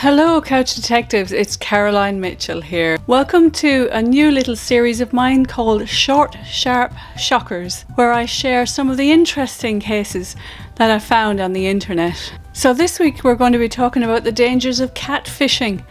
Hello Couch Detectives, it's Caroline Mitchell here. Welcome to a new little series of mine called Short, Sharp Shockers, where I share some of the interesting cases that I found on the internet. So this week we're going to be talking about the dangers of catfishing,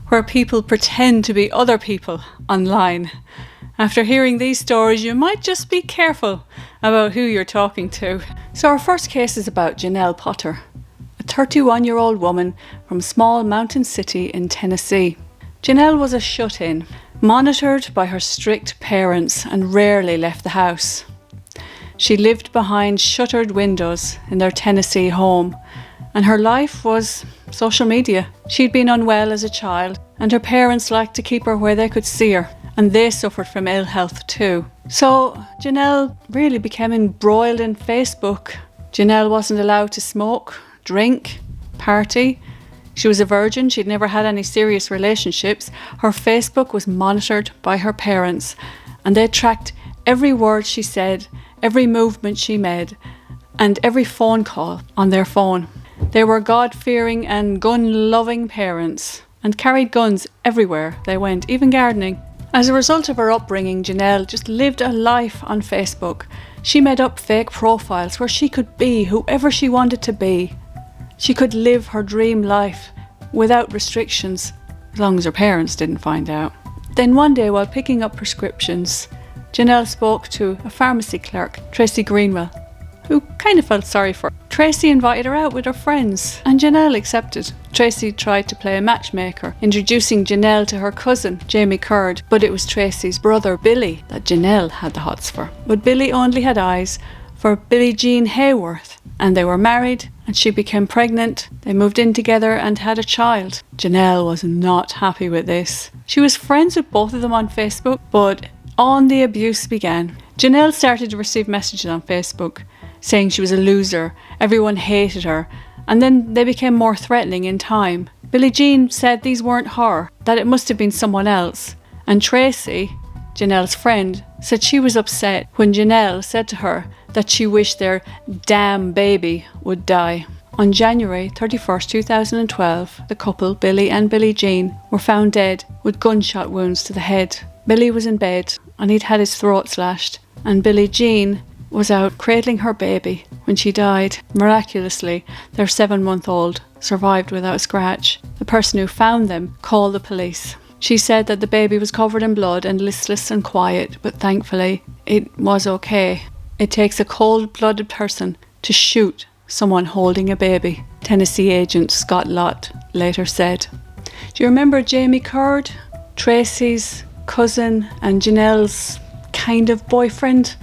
where people pretend to be other people online. After hearing these stories, you might just be careful about who you're talking to. So our first case is about Janelle Potter, a 31-year-old woman from a small mountain city in Tennessee. Janelle was a shut-in, monitored by her strict parents and rarely left the house. She lived behind shuttered windows in their Tennessee home, and her life was social media. She'd been unwell as a child, and her parents liked to keep her where they could see her, and they suffered from ill health too. So Janelle really became embroiled in Facebook. Janelle wasn't allowed to smoke, drink, party. She was a virgin. She'd never had any serious relationships. Her Facebook was monitored by her parents, and they tracked every word she said, every movement she made, and every phone call on their phone. They were God-fearing and gun-loving parents and carried guns everywhere they went, even gardening. As a result of her upbringing, Janelle just lived a life on Facebook. She made up fake profiles where she could be whoever she wanted to be. She could live her dream life without restrictions, as long as her parents didn't find out. Then one day, while picking up prescriptions, Janelle spoke to a pharmacy clerk, Tracy Greenwell, who kind of felt sorry for her. Tracy invited her out with her friends, and Janelle accepted. Tracy tried to play a matchmaker, introducing Janelle to her cousin, Jamie Curd, but it was Tracy's brother, Billy, that Janelle had the hots for. But Billy only had eyes for Billie Jean Hayworth, and they were married, and she became pregnant. They moved in together and had a child. Janelle was not happy with this. She was friends with both of them on Facebook, but on the abuse began. Janelle started to receive messages on Facebook saying she was a loser, everyone hated her, and then they became more threatening in time. Billie Jean said these weren't her, that it must have been someone else, and Tracy, Janelle's friend, said she was upset when Janelle said to her that she wished their damn baby would die. On January 31st, 2012, the couple, Billy and Billie Jean, were found dead with gunshot wounds to the head. Billy was in bed and he'd had his throat slashed, and Billie Jean was out cradling her baby when she died. Miraculously, their 7-month-old survived without a scratch. The person who found them called the police. She said that the baby was covered in blood and listless and quiet, but thankfully it was okay. It takes a cold-blooded person to shoot someone holding a baby, Tennessee agent Scott Lott later said. Do you remember Jamie Curd, Tracy's cousin and Janelle's kind of boyfriend?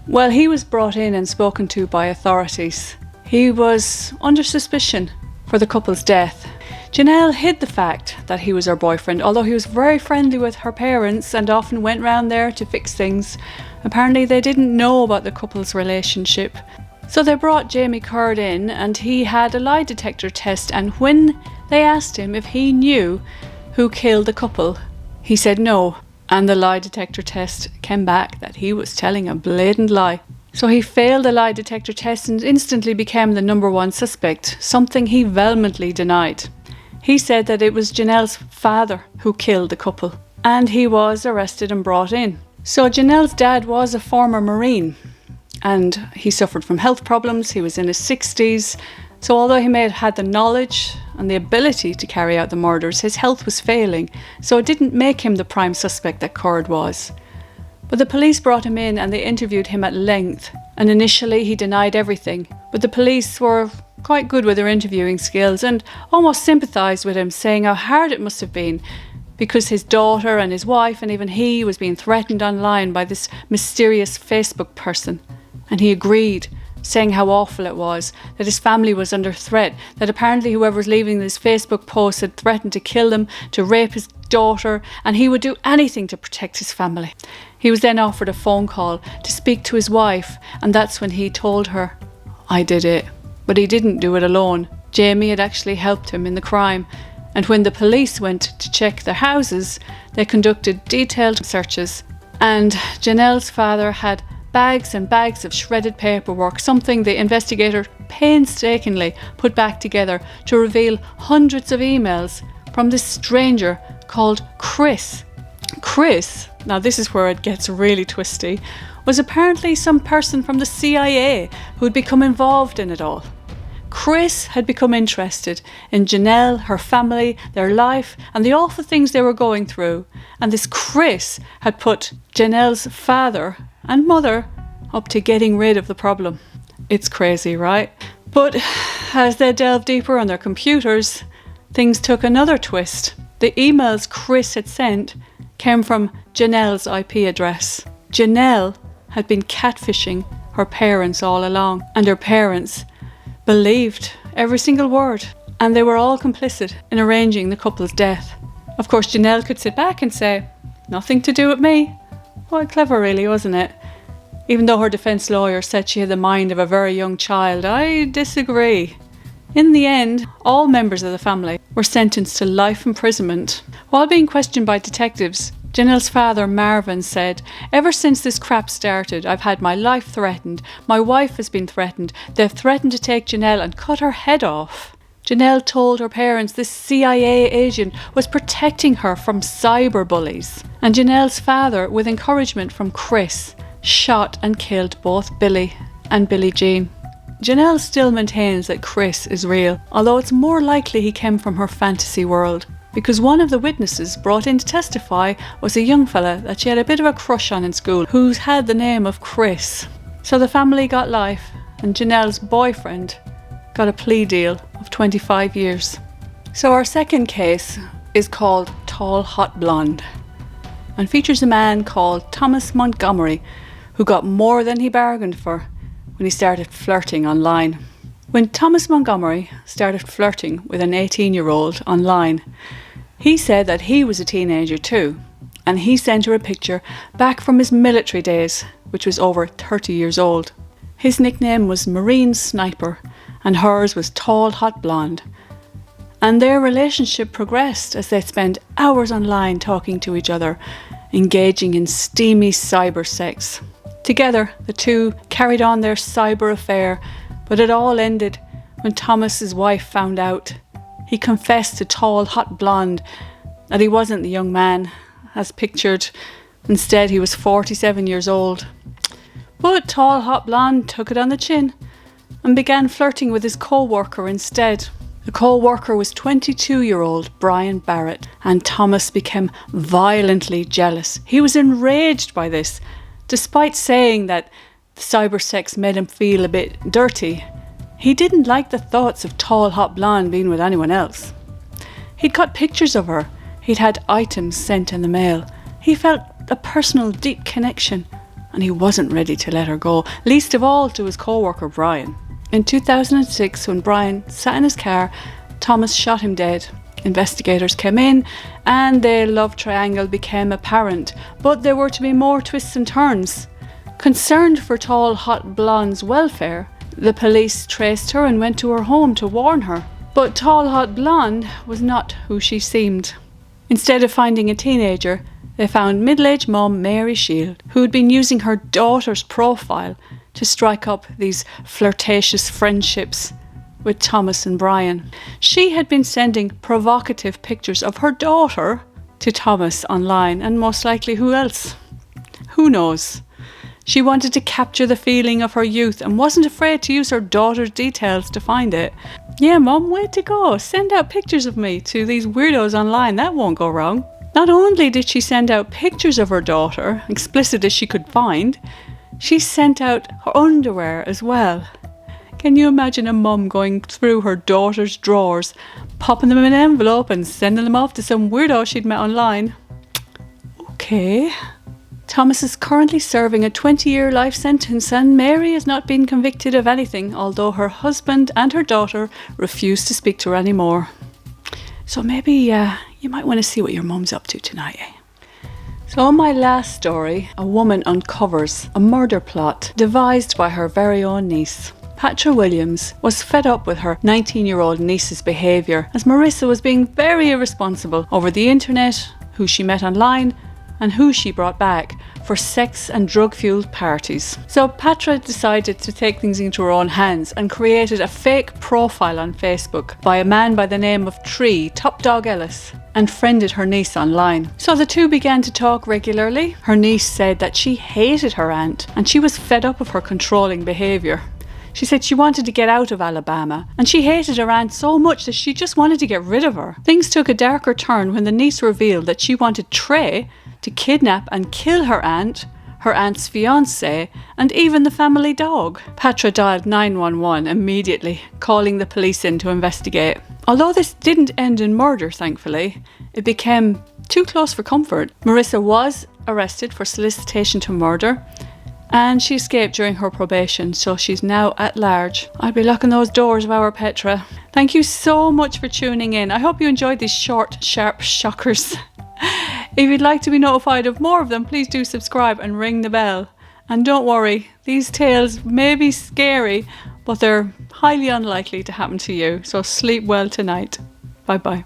Well, he was brought in and spoken to by authorities. He was under suspicion for the couple's death. Janelle hid the fact that he was her boyfriend, although he was very friendly with her parents and often went round there to fix things. Apparently they didn't know about the couple's relationship. So they brought Jamie Curd in, and he had a lie detector test, and when they asked him if he knew who killed the couple, he said no. And the lie detector test came back that he was telling a blatant lie. So he failed the lie detector test and instantly became the number one suspect, something he vehemently denied. He said that it was Janelle's father who killed the couple, and he was arrested and brought in. So Janelle's dad was a former Marine, and he suffered from health problems. He was in his 60s. So although he may have had the knowledge and the ability to carry out the murders, his health was failing, so it didn't make him the prime suspect that Curd was. But the police brought him in and they interviewed him at length, and initially he denied everything, but the police were quite good with their interviewing skills and almost sympathised with him, saying how hard it must have been because his daughter and his wife and even he was being threatened online by this mysterious Facebook person. And he agreed, saying how awful it was, that his family was under threat, that apparently whoever was leaving this Facebook post had threatened to kill them, to rape his daughter, and he would do anything to protect his family. He was then offered a phone call to speak to his wife, and that's when he told her, "I did it." But he didn't do it alone. Jamie had actually helped him in the crime, and when the police went to check their houses, they conducted detailed searches, and Janelle's father had bags and bags of shredded paperwork, something the investigator painstakingly put back together to reveal hundreds of emails from this stranger called Chris. Chris, now this is where it gets really twisty, was apparently some person from the CIA who had become involved in it all. Chris had become interested in Janelle, her family, their life, and the awful things they were going through. And this Chris had put Janelle's father and mother up to getting rid of the problem. It's crazy, right? But as they delved deeper on their computers, things took another twist. The emails Chris had sent came from Janelle's IP address. Janelle had been catfishing her parents all along, and her parents believed every single word, and they were all complicit in arranging the couple's death. Of course, Janelle could sit back and say, "Nothing to do with me." Quite clever really, wasn't it? Even though her defence lawyer said she had the mind of a very young child, I disagree. In the end, all members of the family were sentenced to life imprisonment. While being questioned by detectives, Janelle's father, Marvin, said, "Ever since this crap started, I've had my life threatened. My wife has been threatened. They've threatened to take Janelle and cut her head off." Janelle told her parents this CIA agent was protecting her from cyber bullies. And Janelle's father, with encouragement from Chris, shot and killed both Billy and Billie Jean. Janelle still maintains that Chris is real, although it's more likely he came from her fantasy world, because one of the witnesses brought in to testify was a young fella that she had a bit of a crush on in school, who's had the name of Chris. So the family got life, and Janelle's boyfriend got a plea deal of 25 years. So our second case is called Tall Hot Blonde, and features a man called Thomas Montgomery, who got more than he bargained for when he started flirting online. When Thomas Montgomery started flirting with an 18-year-old online, he said that he was a teenager too, and he sent her a picture back from his military days, which was over 30 years old. His nickname was Marine Sniper, and hers was Tall Hot Blonde. And their relationship progressed as they spent hours online talking to each other, engaging in steamy cyber sex. Together, the two carried on their cyber affair, but it all ended when Thomas's wife found out. He confessed to Tall Hot Blonde that he wasn't the young man as pictured. Instead, he was 47 years old. But Tall Hot Blonde took it on the chin and began flirting with his co-worker instead. The co-worker was 22-year-old Brian Barrett, and Thomas became violently jealous. He was enraged by this, despite saying that the cyber sex made him feel a bit dirty. He didn't like the thoughts of Tall Hot Blonde being with anyone else. He'd got pictures of her. He'd had items sent in the mail. He felt a personal, deep connection, and he wasn't ready to let her go, least of all to his co-worker Brian. In 2006, when Brian sat in his car, Thomas shot him dead. Investigators came in and their love triangle became apparent, but there were to be more twists and turns. Concerned for Tall Hot Blonde's welfare, the police traced her and went to her home to warn her. But Tall Hot Blonde was not who she seemed. Instead of finding a teenager, they found middle-aged mum Mary Shield, who had been using her daughter's profile to strike up these flirtatious friendships with Thomas and Brian. She had been sending provocative pictures of her daughter to Thomas online, and most likely who else? Who knows? She wanted to capture the feeling of her youth and wasn't afraid to use her daughter's details to find it. Yeah, Mum, way to go. Send out pictures of me to these weirdos online. That won't go wrong. Not only did she send out pictures of her daughter, explicit as she could find, she sent out her underwear as well. Can you imagine a mum going through her daughter's drawers, popping them in an envelope and sending them off to some weirdo she'd met online? Okay. Thomas is currently serving a 20-year life sentence, and Mary has not been convicted of anything, although her husband and her daughter refuse to speak to her anymore. So maybe you might want to see what your mum's up to tonight, eh? So in my last story, a woman uncovers a murder plot devised by her very own niece. Patra Williams was fed up with her 19-year-old niece's behaviour, as Marissa was being very irresponsible over the internet, who she met online, and who she brought back for sex and drug-fueled parties. So Patra decided to take things into her own hands and created a fake profile on Facebook by a man by the name of Top Dog Ellis, and friended her niece online. So the two began to talk regularly. Her niece said that she hated her aunt and she was fed up of her controlling behaviour. She said she wanted to get out of Alabama, and she hated her aunt so much that she just wanted to get rid of her. Things took a darker turn when the niece revealed that she wanted Trey to kidnap and kill her aunt's fiancé, and even the family dog. Patra dialed 911 immediately, calling the police in to investigate. Although this didn't end in murder, thankfully, it became too close for comfort. Marissa was arrested for solicitation to murder, and she escaped during her probation, so she's now at large. I'll be locking those doors of our Petra. Thank you so much for tuning in. I hope you enjoyed these short, sharp shockers. If you'd like to be notified of more of them, please do subscribe and ring the bell. And don't worry, these tales may be scary, but they're highly unlikely to happen to you. So sleep well tonight. Bye bye.